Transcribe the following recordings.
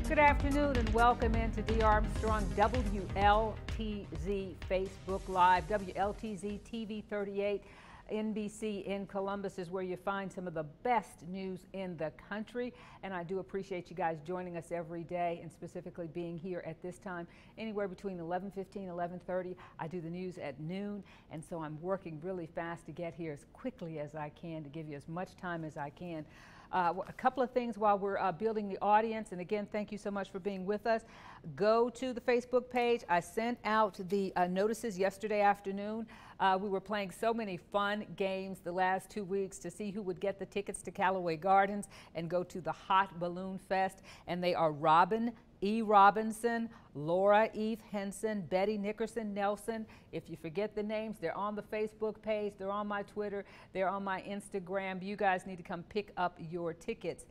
Good afternoon and welcome into D. Armstrong WLTZ Facebook Live. WLTZ TV 38 NBC in Columbus is where you find some of the best news in the country, and I do appreciate you guys joining us every day, and specifically being here at this time, anywhere between 11:15 and 11:30. I do the news at noon, and so I'm working really fast to get here as quickly as I can to give you as much time as I can. A couple of things while we're building the audience, and again, thank you so much for being with us. Go to the Facebook page. I sent out the notices yesterday afternoon. We were playing so many fun games the last 2 weeks to see who would get the tickets to Callaway Gardens and go to the Hot Balloon Fest, and they are Robin E. Robinson, Laura Eve Henson, Betty Nickerson Nelson. If you forget the names, they're on the Facebook page, they're on my Twitter, they're on my Instagram. You guys need to come pick up your tickets.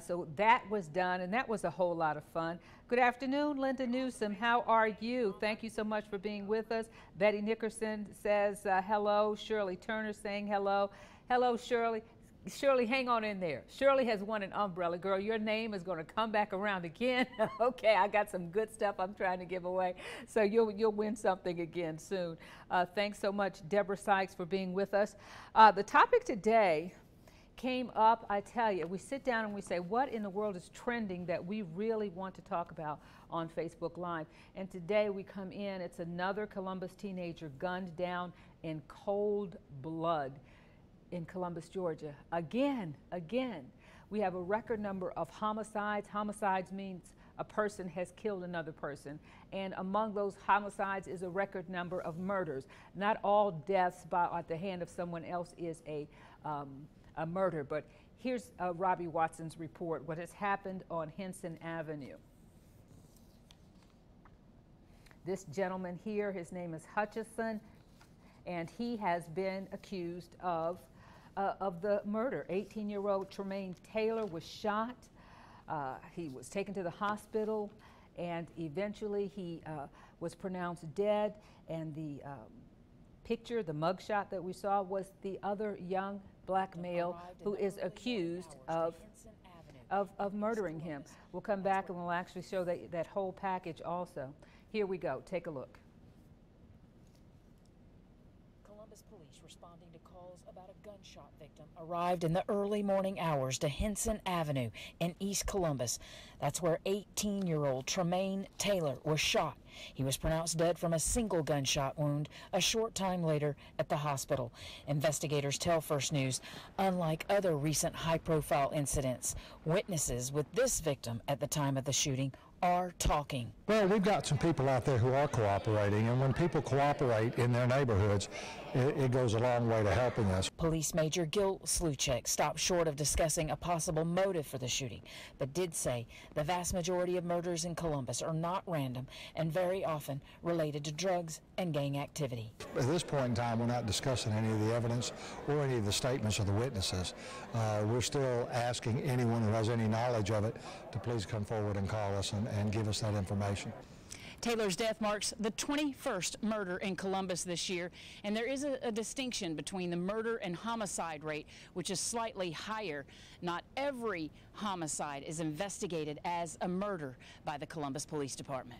So that was done, and that was a whole lot of fun. Good afternoon, Linda Newsom. How are you? Thank you so much for being with us. Betty Nickerson says hello. Shirley Turner saying hello. Hello, Shirley. Shirley, hang on in there. Shirley has won an umbrella. Girl, your name is going to come back around again. Okay, I got some good stuff I'm trying to give away, so you'll win something again soon. Thanks so much, Deborah Sykes, for being with us. The topic today came up, I tell you, we sit down and we say, what in the world is trending that we really want to talk about on Facebook Live? And today we come in, it's another Columbus teenager gunned down in cold blood in Columbus, Georgia. Again. We have a record number of homicides. Homicides means a person has killed another person. And among those homicides is a record number of murders. Not all deaths at the hand of someone else is a murder, but here's Robbie Watson's report, what has happened on Henson Avenue. This gentleman here, his name is Hutchison, and he has been accused of the murder. 18-year-old Tremaine Taylor was shot. He was taken to the hospital, and eventually he was pronounced dead. And the picture, the mugshot that we saw, was the other young black male who is accused of murdering him. We'll come back and we'll actually show that whole package also. Here we go. Take a look. Police responding to calls about a gunshot victim arrived in the early morning hours to Henson Avenue in East Columbus. That's where 18-year-old Tremaine Taylor was shot. He was pronounced dead from a single gunshot wound a short time later at the hospital. Investigators tell First News, unlike other recent high-profile incidents, witnesses with this victim at the time of the shooting are talking. Well, we've got some people out there who are cooperating, and when people cooperate in their neighborhoods, it goes a long way to helping us. Police Major Gil Sluchek stopped short of discussing a possible motive for the shooting, but did say the vast majority of murders in Columbus are not random and very often related to drugs and gang activity. At this point in time, we're not discussing any of the evidence or any of the statements of the witnesses. We're still asking anyone who has any knowledge of it to please come forward and call us and give us that information. Taylor's death marks the 21st murder in Columbus this year, and there is a distinction between the murder and homicide rate, which is slightly higher. Not every homicide is investigated as a murder by the Columbus Police Department.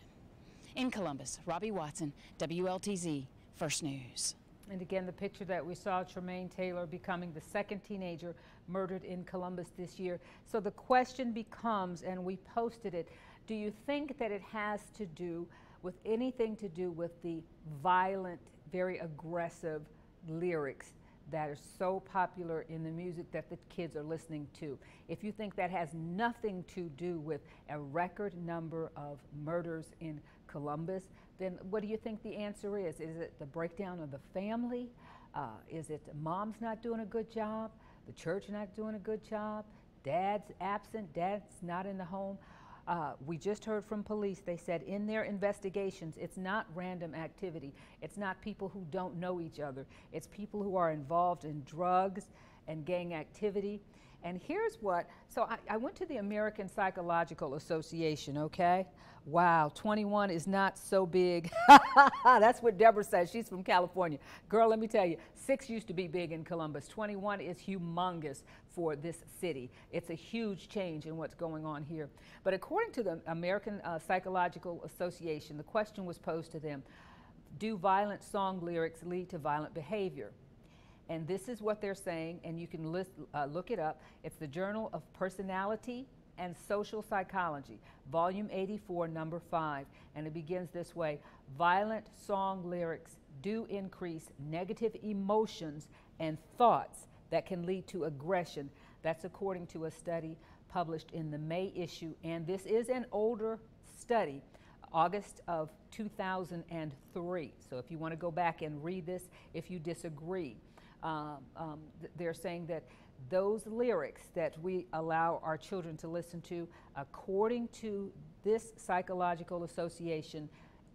In Columbus, Robbie Watson, WLTZ, First News. And again, the picture that we saw, Tremaine Taylor becoming the second teenager murdered in Columbus this year. So the question becomes, and we posted it, do you think that it has to do with anything to do with the violent, very aggressive lyrics that are so popular in the music that the kids are listening to? If you think that has nothing to do with a record number of murders in Columbus, then what do you think the answer is? Is it the breakdown of the family? Is it mom's not doing a good job? The church not doing a good job? Dad's absent? Dad's not in the home? We just heard from police. They said in their investigations, it's not random activity. It's not people who don't know each other. It's people who are involved in drugs and gang activity. And here's what, so I went to the American Psychological Association, okay? Wow, 21 is not so big. That's what Deborah says. She's from California. Girl, let me tell you, 6 used to be big in Columbus. 21 is humongous for this city. It's a huge change in what's going on here. But according to the American Psychological Association, the question was posed to them, do violent song lyrics lead to violent behavior? And this is what they're saying, and you can look it up. It's the Journal of Personality and Social Psychology, Volume 84, Number 5. And it begins this way: violent song lyrics do increase negative emotions and thoughts that can lead to aggression. That's according to a study published in the May issue. And this is an older study, August of 2003. So if you want to go back and read this, if you disagree. They're saying that those lyrics that we allow our children to listen to, according to this psychological association,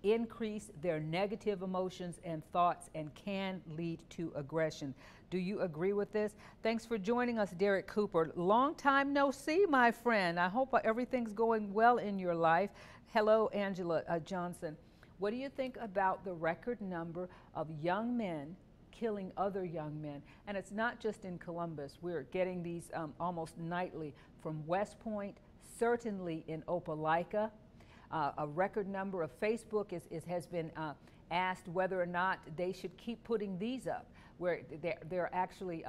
increase their negative emotions and thoughts and can lead to aggression. Do you agree with this? Thanks for joining us, Derek Cooper. Long time no see, my friend. I hope everything's going well in your life. Hello, Angela Johnson. What do you think about the record number of young men killing other young men? And it's not just in Columbus. We're getting these almost nightly from West Point, certainly in Opelika. A record number of Facebook has been asked whether or not they should keep putting these up, where there are actually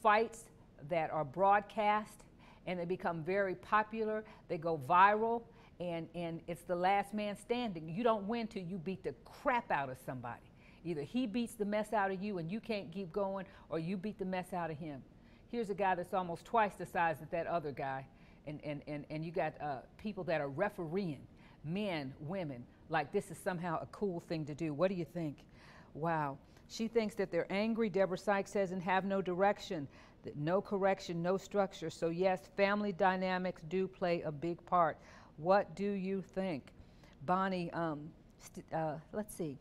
fights that are broadcast and they become very popular. They go viral, and it's the last man standing. You don't win till you beat the crap out of somebody. Either he beats the mess out of you and you can't keep going, or you beat the mess out of him. Here's a guy that's almost twice the size of that other guy, and you got people that are refereeing, men, women, like this is somehow a cool thing to do. What do you think? Wow. She thinks that they're angry, Deborah Sykes says, and have no direction, that no correction, no structure. So yes, family dynamics do play a big part. What do you think? Bonnie, let's see.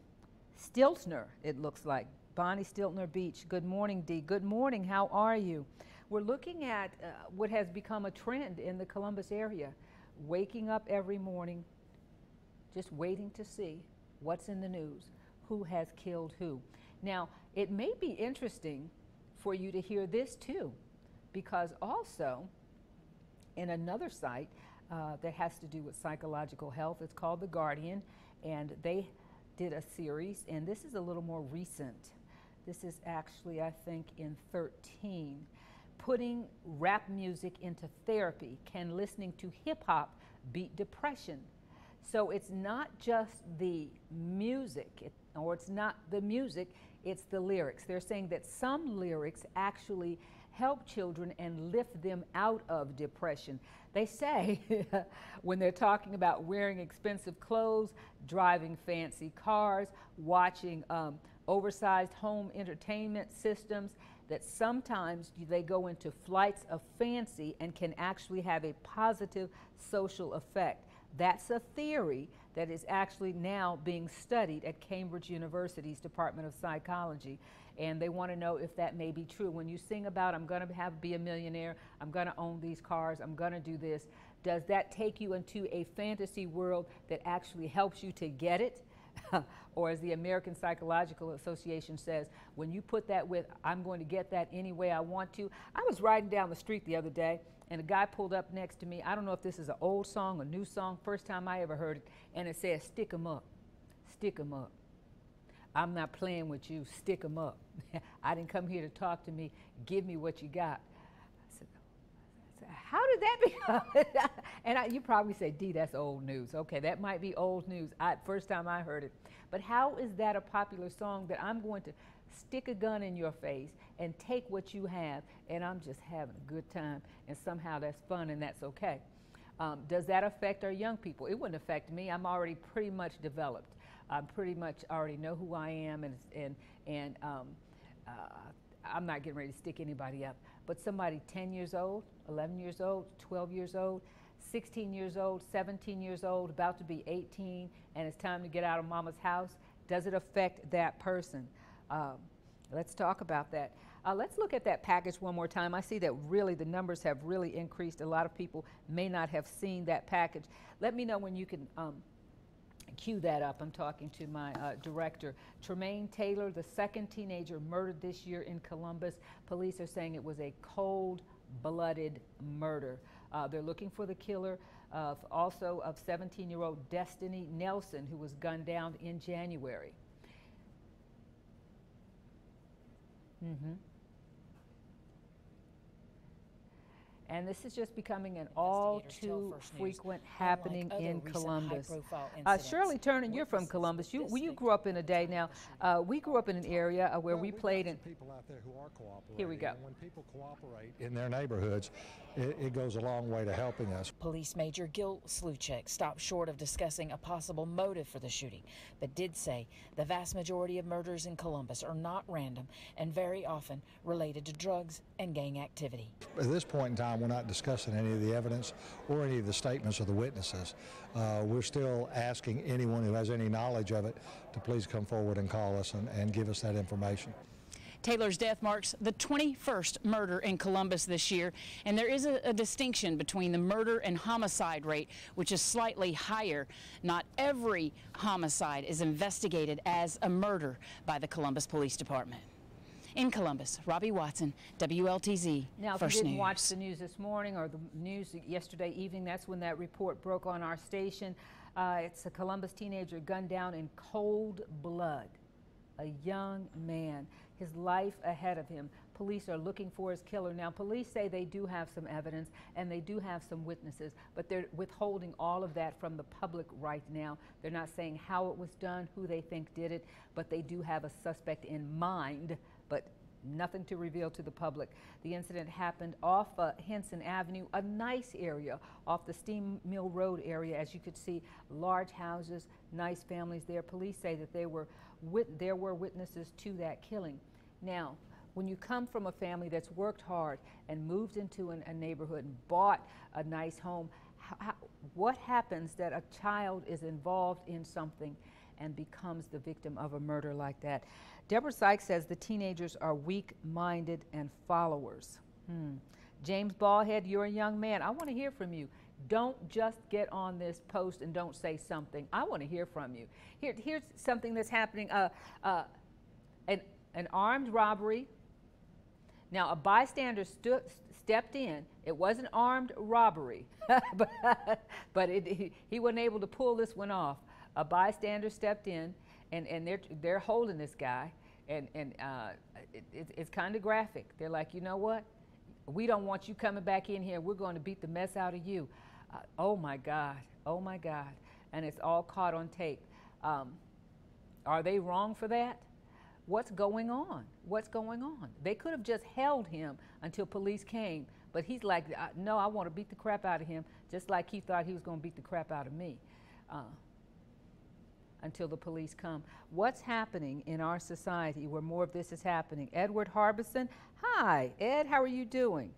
Stiltner, it looks like. Bonnie Stiltner Beach. Good morning, Dee. Good morning. How are you? We're looking at what has become a trend in the Columbus area. Waking up every morning, just waiting to see what's in the news, who has killed who. Now, it may be interesting for you to hear this too, because also in another site that has to do with psychological health, it's called The Guardian, and they did a series, and this is a little more recent. This is actually, I think, in 13. Putting rap music into therapy. Can listening to hip hop beat depression? So it's not just the music, or it's not the music, it's the lyrics. They're saying that some lyrics actually help children and lift them out of depression. They say when they're talking about wearing expensive clothes, driving fancy cars, watching oversized home entertainment systems, that sometimes they go into flights of fancy and can actually have a positive social effect. That's a theory that is actually now being studied at Cambridge University's Department of Psychology. And they want to know if that may be true. When you sing about, I'm going to be a millionaire, I'm going to own these cars, I'm going to do this, does that take you into a fantasy world that actually helps you to get it? Or as the American Psychological Association says, when you put that with, I'm going to get that any way I want to. I was riding down the street the other day, and a guy pulled up next to me. I don't know if this is an old song, a new song, first time I ever heard it, and it says, stick 'em up, stick 'em up. I'm not playing with you, stick 'em up. I didn't come here to talk to me, give me what you got. I said, how did that become? And you probably say, Dee, that's old news. Okay, that might be old news. First time I heard it. But how is that a popular song that I'm going to stick a gun in your face and take what you have, and I'm just having a good time, and somehow that's fun and that's okay? Does that affect our young people? It wouldn't affect me. I'm already pretty much developed. I pretty much already know who I am, and I'm not getting ready to stick anybody up. But somebody 10 years old, 11 years old, 12 years old, 16 years old, 17 years old, about to be 18, and it's time to get out of mama's house, does it affect that person? Let's talk about that. Let's look at that package one more time. I see that really the numbers have really increased. A lot of people may not have seen that package. Let me know when you can cue that up. I'm talking to my director. Tremaine Taylor, the second teenager murdered this year in Columbus. Police are saying it was a cold-blooded murder. They're looking for the killer also of 17-year-old Destiny Nelson, who was gunned down in January. And this is just becoming an all too frequent happening in Columbus. Shirley Turner, you're from Columbus. You grew up in a day now. We grew up in an area where we played in. People out there who are cooperating. Here we go. And when people cooperate in their neighborhoods, it goes a long way to helping us. Police Major Gil Sluchek stopped short of discussing a possible motive for the shooting, but did say the vast majority of murders in Columbus are not random and very often related to drugs and gang activity. At this point in time, we're not discussing any of the evidence or any of the statements of the witnesses. We're still asking anyone who has any knowledge of it to please come forward and call us and give us that information. Taylor's death marks the 21st murder in Columbus this year, and there is a distinction between the murder and homicide rate, which is slightly higher. Not every homicide is investigated as a murder by the Columbus Police Department. In Columbus, Robbie Watson, WLTZ Now, if First you didn't News. watch the news this morning or the news yesterday evening, that's when that report broke on our station. It's a Columbus teenager gunned down in cold blood. A young man, his life ahead of him. Police are looking for his killer. Now, police say they do have some evidence and they do have some witnesses, but they're withholding all of that from the public right now. They're not saying how it was done, who they think did it, but they do have a suspect in mind, but nothing to reveal to the public. The incident happened off Henson Avenue, a nice area off the Steam Mill Road area. As you could see, large houses, nice families there. Police say that there were witnesses to that killing. Now, when you come from a family that's worked hard and moved into a neighborhood and bought a nice home, what happens that a child is involved in something and becomes the victim of a murder like that? Deborah Sykes says the teenagers are weak-minded and followers. James Ballhead, you're a young man. I want to hear from you. Don't just get on this post and don't say something. I want to hear from you. Here's something that's happening. An armed robbery. Now, a bystander stepped in. It wasn't armed robbery, but he wasn't able to pull this one off. A bystander stepped in, and they're holding this guy, and it's kind of graphic. They're like, you know what? We don't want you coming back in here. We're going to beat the mess out of you. Oh my God, oh my God. And it's all caught on tape. Are they wrong for that? What's going on? What's going on? They could have just held him until police came, but he's like, no, I want to beat the crap out of him, just like he thought he was going to beat the crap out of me until the police come. What's happening in our society where more of this is happening? Edward Harbison, hi, Ed, how are you doing?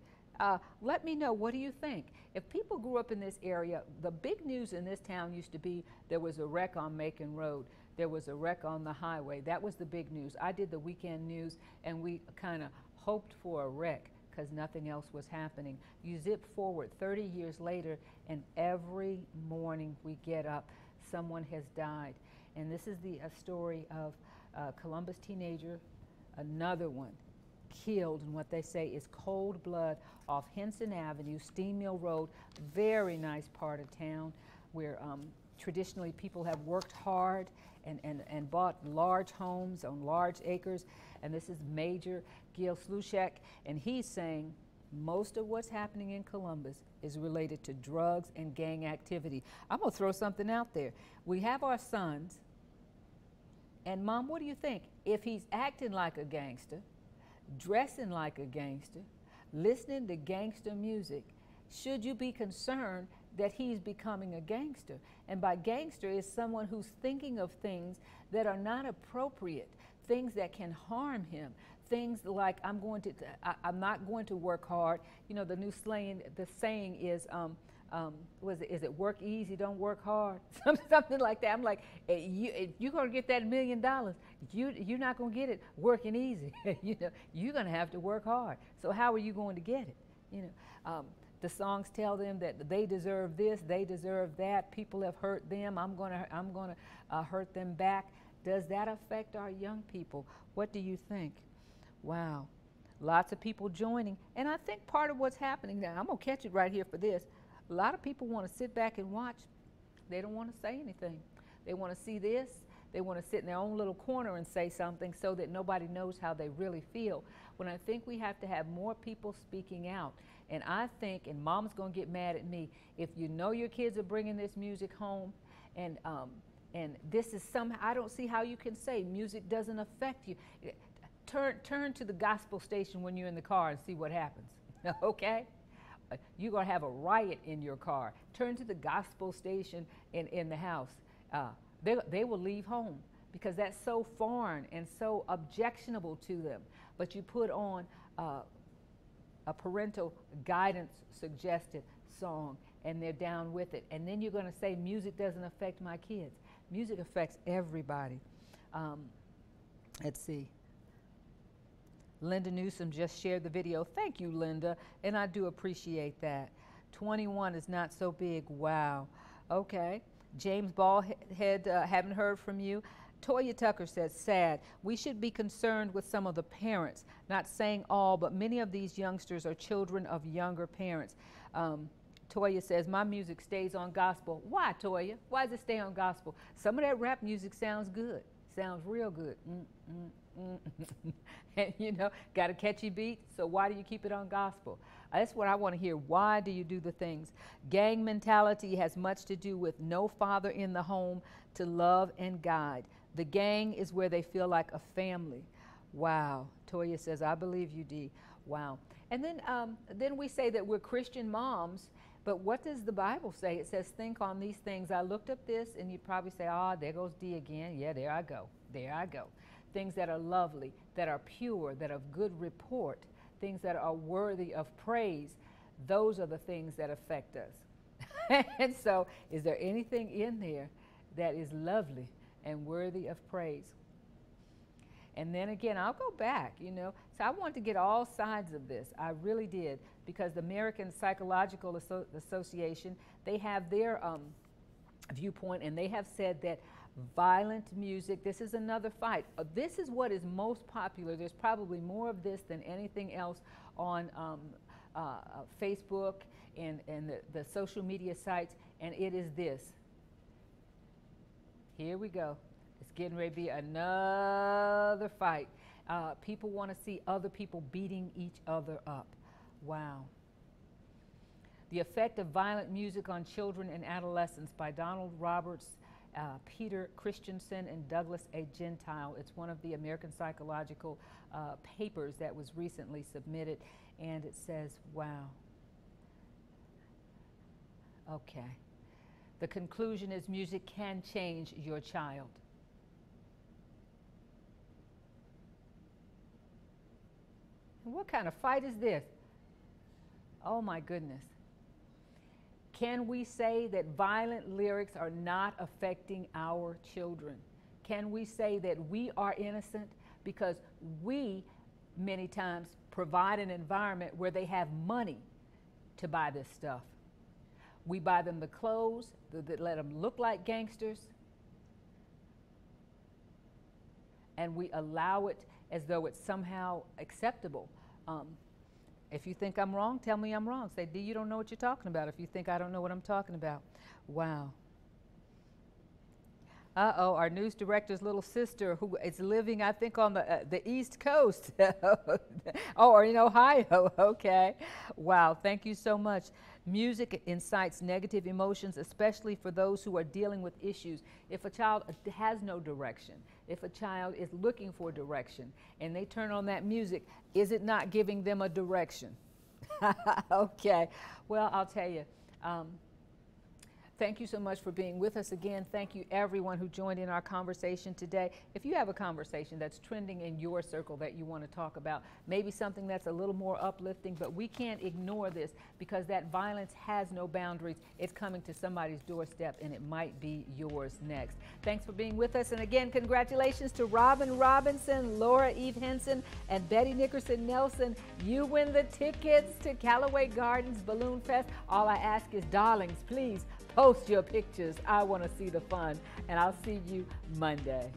Let me know, what do you think? If people grew up in this area, the big news in this town used to be there was a wreck on Macon Road. There was a wreck on the highway. That was the big news. I did the weekend news, and we kind of hoped for a wreck because nothing else was happening. You zip forward 30 years later, and every morning we get up, someone has died. And this is a story of a Columbus teenager, another one, killed in what they say is cold blood off Henson Avenue, Steam Mill Road, very nice part of town where traditionally people have worked hard and bought large homes on large acres. And this is Major Gil Sluchek, and he's saying most of what's happening in Columbus is related to drugs and gang activity. I'm gonna throw something out there. We have our sons, and Mom, what do you think? If he's acting like a gangster, dressing like a gangster, listening to gangster music, should you be concerned that he's becoming a gangster? And by gangster is someone who's thinking of things that are not appropriate, things that can harm him, things like I'm not going to work hard. You know, the new saying is is it work easy, don't work hard? Something like that. I'm like, if you're going to get that $1 million, you're not going to get it working easy. You know, you're going to have to work hard. So how are you going to get it? You know, the songs tell them that they deserve this, they deserve that. People have hurt them. I'm going to hurt them back. Does that affect our young people? What do you think? Wow. Lots of people joining. And I think part of what's happening now, I'm going to catch it right here for this. A lot of people want to sit back and watch. They don't want to say anything. They want to see this. They want to sit in their own little corner and say something so that nobody knows how they really feel. When I think we have to have more people speaking out. And I think, and Mom's going to get mad at me, if you know your kids are bringing this music home and this is somehow, I don't see how you can say music doesn't affect you. Turn to the gospel station when you're in the car and see what happens, okay? You're going to have a riot in your car. Turn to the gospel station in the house. They will leave home because that's so foreign and so objectionable to them. But you put on a parental guidance suggested song and they're down with it. And then you're going to say music doesn't affect my kids. Music affects everybody. Let's see. Linda Newsom just shared the video. Thank you, Linda, and I do appreciate that. 21 is not so big. Wow. Okay. James Ballhead, haven't heard from you. Toya Tucker says, sad. We should be concerned with some of the parents. Not saying all, but many of these youngsters are children of younger parents. Toya says, my music stays on gospel. Why, Toya? Why does it stay on gospel? Some of that rap music sounds good. Sounds real good. And you know, got a catchy beat, so why do you keep it on gospel? That's what I want to hear. Why do you do the things? Gang mentality has much to do with no father in the home to love and guide. The gang is where they feel like a family. Wow. Toya says, I believe you, Dee. Wow. And then we say that we're Christian moms, but what does the Bible say? It says, think on these things. I looked up this, and you probably say, there goes Dee again. Yeah, there I go. There I go. Things that are lovely, that are pure, that are of good report, things that are worthy of praise. Those are the things that affect us. And so, is there anything in there that is lovely and worthy of praise? And then again, I'll go back, you know. So I wanted to get all sides of this. I really did, because the American Psychological Association, they have their viewpoint, and they have said that violent music, this is another fight. This is what is most popular. There's probably more of this than anything else on Facebook and the social media sites, and it is this. Here we go. It's getting ready to be another fight. People want to see other people beating each other up. Wow. The Effect of Violent Music on Children and Adolescents by Donald Roberts, Peter Christensen, and Douglas A. Gentile. It's one of the American Psychological papers that was recently submitted, and it says, wow. Okay. The conclusion is music can change your child. And what kind of fight is this? Oh my goodness. Can we say that violent lyrics are not affecting our children? Can we say that we are innocent because we many times provide an environment where they have money to buy this stuff? We buy them the clothes that let them look like gangsters, and we allow it as though it's somehow acceptable. If you think I'm wrong, tell me I'm wrong. Say, Dee, you don't know what you're talking about if you think I don't know what I'm talking about. Wow. Uh-oh, our news director's little sister, who is living, I think, on the East Coast. Oh, or in Ohio. Okay. Wow, thank you so much. Music incites negative emotions, especially for those who are dealing with issues. If a child has no direction, if a child is looking for direction, and they turn on that music, is it not giving them a direction? Okay. Well, I'll tell you. Thank you so much for being with us again. Thank you everyone who joined in our conversation today. If you have a conversation that's trending in your circle that you want to talk about, maybe something that's a little more uplifting, but we can't ignore this because that violence has no boundaries. It's coming to somebody's doorstep and it might be yours next. Thanks for being with us. And again, congratulations to Robin Robinson, Laura Eve Henson, and Betty Nickerson Nelson. You win the tickets to Callaway Gardens Balloon Fest. All I ask is, darlings, please post your pictures. I want to see the fun, and I'll see you Monday.